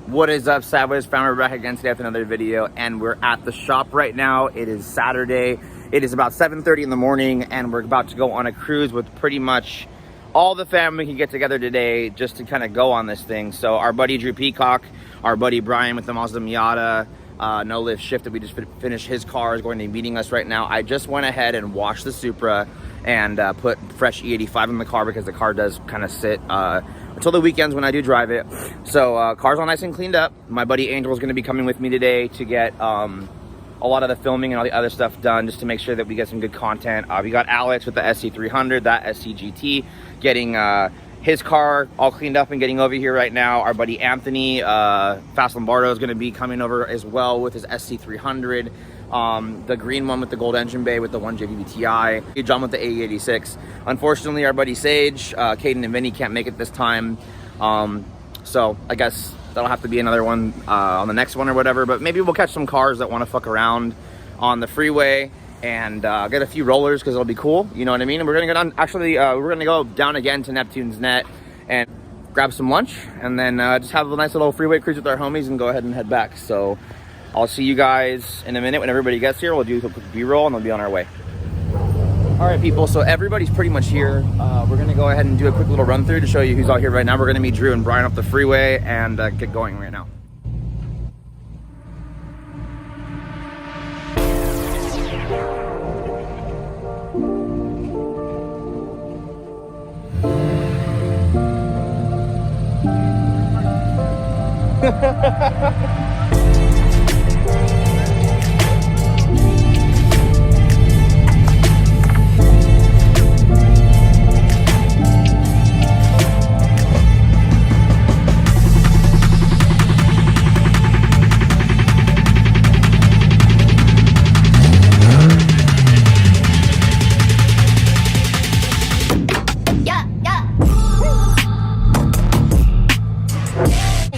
What is up, Sideways Founder? Back again today with another video, and we're at the shop right now. It is Saturday. It is about 7:30 in the morning, and we're about to go on a cruise with pretty much all the family can get together today just to kind of go on this thing. So our buddy Drew Peacock, our buddy Brian with the Mazda Miata, no lift shift that we just finished his car is going to be meeting us right now. I just went ahead and washed the Supra and put fresh E85 in the car because the car does kind of sit until the weekends when I do drive it. So car's all nice and cleaned up. My buddy Angel is going to be coming with me today to get a lot of the filming and all the other stuff done, just to make sure that we get some good content. We got Alex with the SC300, that SCGT, getting his car all cleaned up and getting over here right now. Our buddy Anthony, Fast Lombardo, is going to be coming over as well with his SC300. The green one with the gold engine bay with the 1JVTi. John with the AE86. Unfortunately, our buddy Sage, Caden and Vinny can't make it this time. So I guess that'll have to be another one on the next one or whatever. But maybe we'll catch some cars that want to fuck around on the freeway and get a few rollers because it'll be cool. You know what I mean? And we're gonna go down. Actually, we're gonna go down again to Neptune's Net and grab some lunch, and then just have a nice little freeway cruise with our homies and go ahead and head back. So I'll see you guys in a minute when everybody gets here. We'll do a quick B-roll and we'll be on our way. All right, people, so everybody's pretty much here. We're gonna go ahead and do a quick little run through to show you who's out here right now. We're gonna meet Drew and Brian up the freeway and get going right now.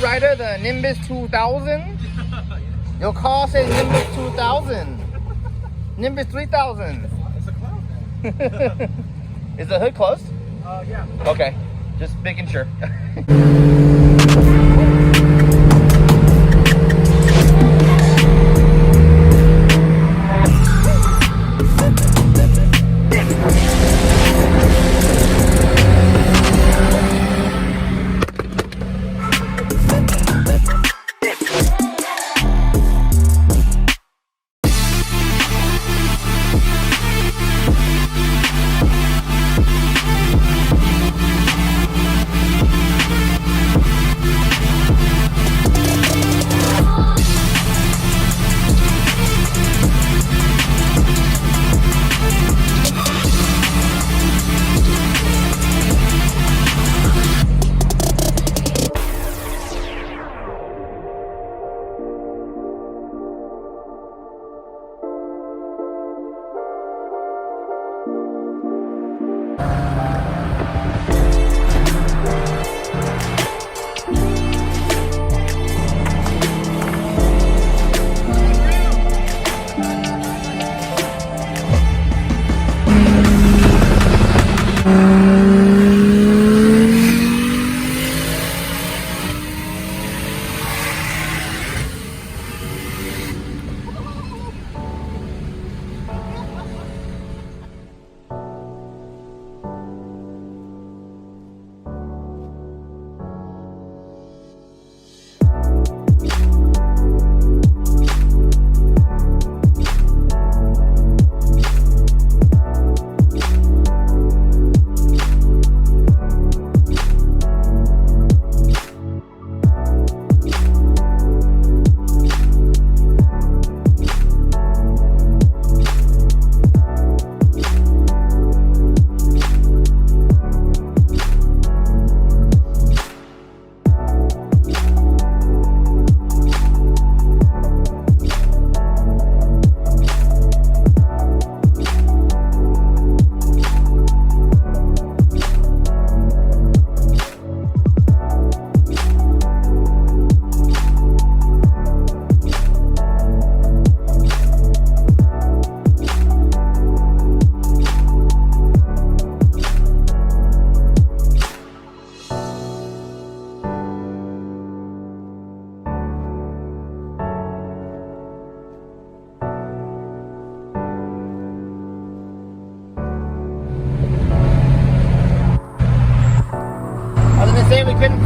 Rider, the Nimbus 2000. Your car says Nimbus 2000. Nimbus 3000. It's a cloud, man. Is the hood closed? Yeah. Okay, just making sure.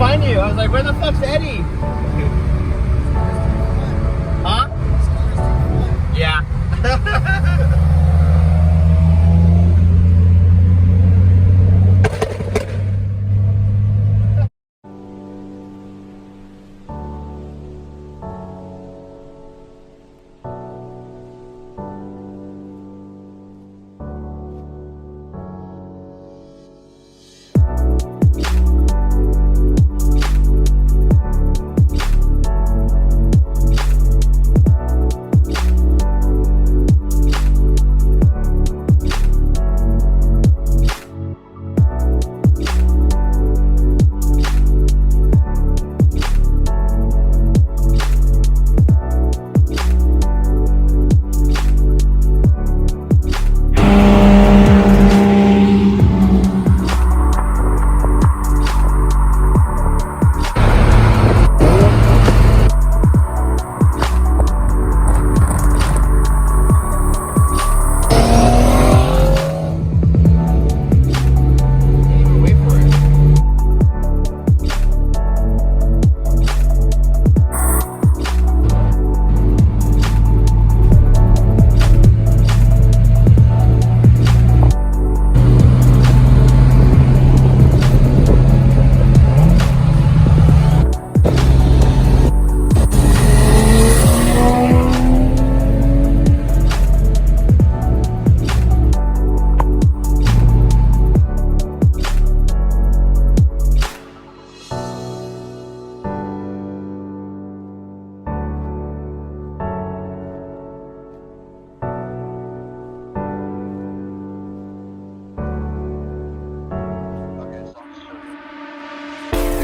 find you. I was like, where the fuck's Eddie? Huh? Yeah.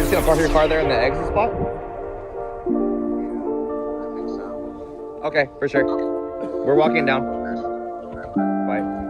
You just gonna park your car there in the exit spot? I think so. Okay, for sure. We're walking down. Bye.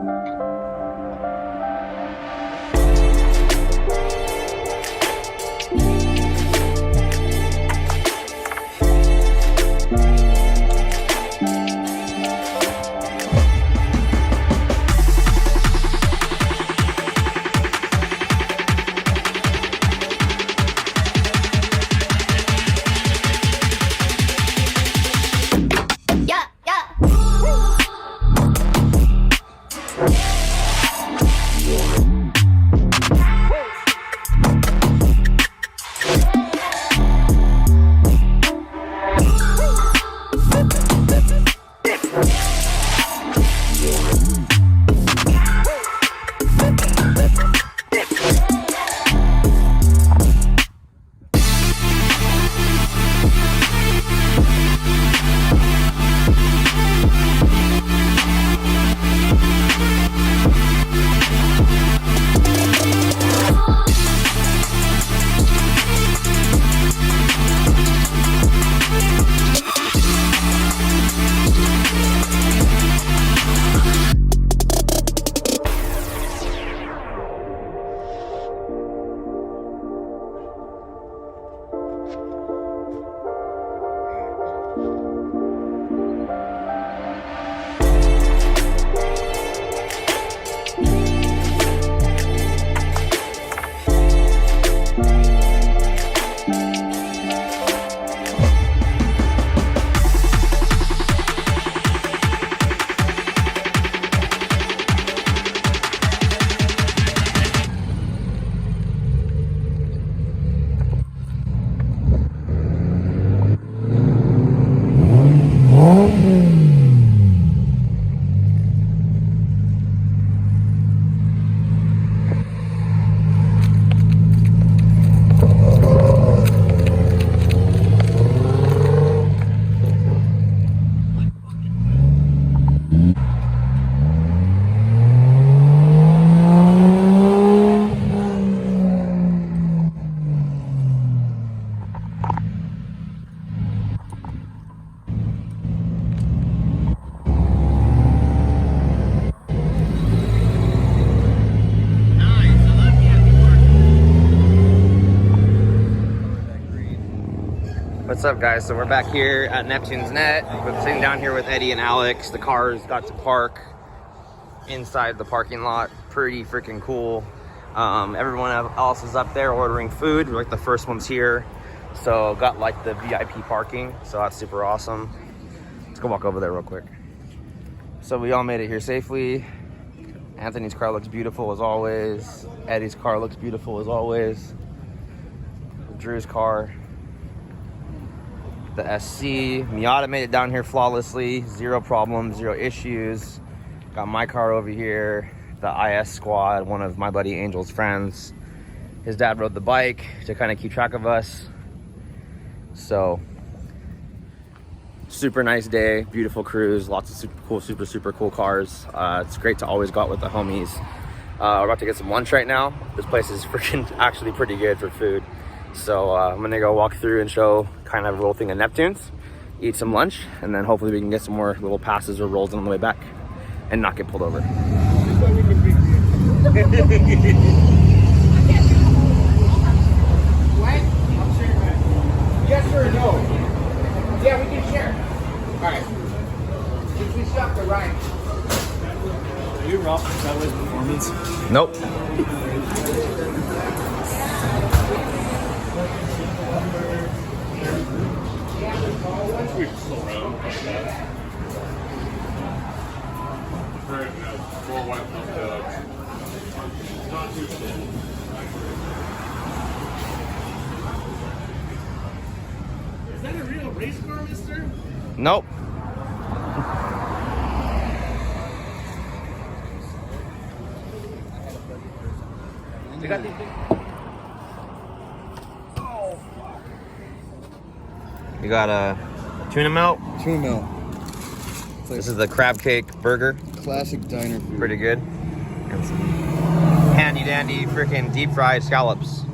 What's up, guys? So we're back here at Neptune's Net. We're sitting down here with Eddie and Alex. The cars got to park inside the parking lot. Pretty freaking cool. Everyone else is up there ordering food. We're like the first ones here. So got like the VIP parking. So that's super awesome. Let's go walk over there real quick. So we all made it here safely. Anthony's car looks beautiful as always. Eddie's car looks beautiful as always. Drew's car. The SC. Miata made it down here flawlessly. Zero problems, zero issues. Got my car over here. The IS squad, one of my buddy Angel's friends. His dad rode the bike to kind of keep track of us. So, super nice day, beautiful cruise, lots of super cool cars. It's great to always go out with the homies. We're about to get some lunch right now. This place is freaking actually pretty good for food. So I'm gonna go walk through and show kind of a little thing of Neptunes, eat some lunch, and then hopefully we can get some more little passes or rolls on the way back and not get pulled over. What? Yes or no? Yeah, we can share. Alright. If we stop the ride. Are you Rob from Cowboys Performance? Nope. We can slow around like that. Four white dogs. Not too thin. Is that a real race car, mister? Nope. They got these big... You got a tuna melt. Tuna melt. It's like This is the crab cake burger. classic diner food. Pretty good. And some handy dandy freaking deep fried scallops.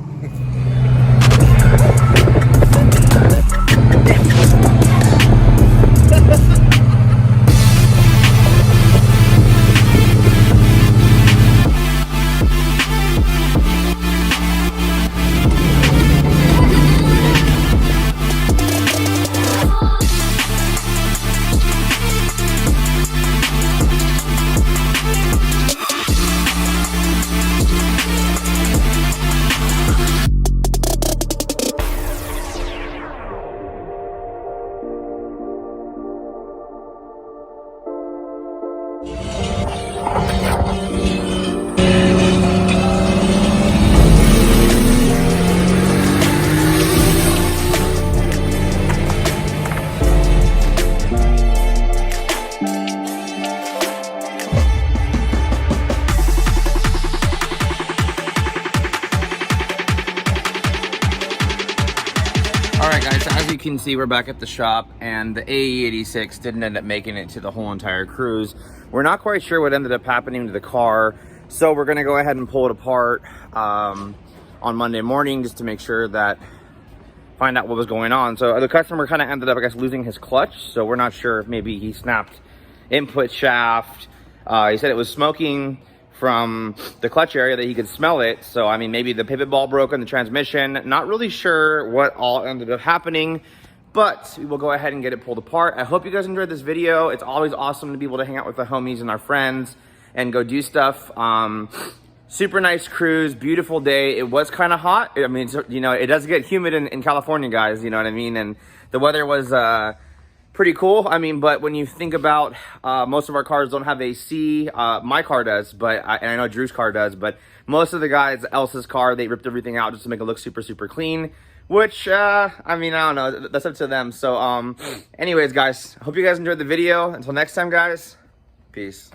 Alright guys, so as you can see, we're back at the shop, and the AE86 didn't end up making it to the whole entire cruise. We're not quite sure what ended up happening to the car, so we're going to go ahead and pull it apart on Monday morning just to make sure that, find out what was going on. So the customer kind of ended up, I guess, losing his clutch, so we're not sure if maybe he snapped input shaft. He said it was smoking from the clutch area, that he could smell it. So, I mean, maybe the pivot ball broke in the transmission. Not really sure what all ended up happening, but we will go ahead and get it pulled apart. I hope you guys enjoyed this video. It's always awesome to be able to hang out with the homies and our friends and go do stuff. Super nice cruise, beautiful day. It was kind of hot. I mean, you know, it does get humid in California, guys, you know what I mean? And the weather was pretty cool. I mean, but when you think about most of our cars don't have AC. My car does, but and I know Drew's car does, but most of the guys else's car, they ripped everything out just to make it look super clean, which I mean, I don't know, that's up to them. So anyways guys, hope you guys enjoyed the video. Until next time guys, peace.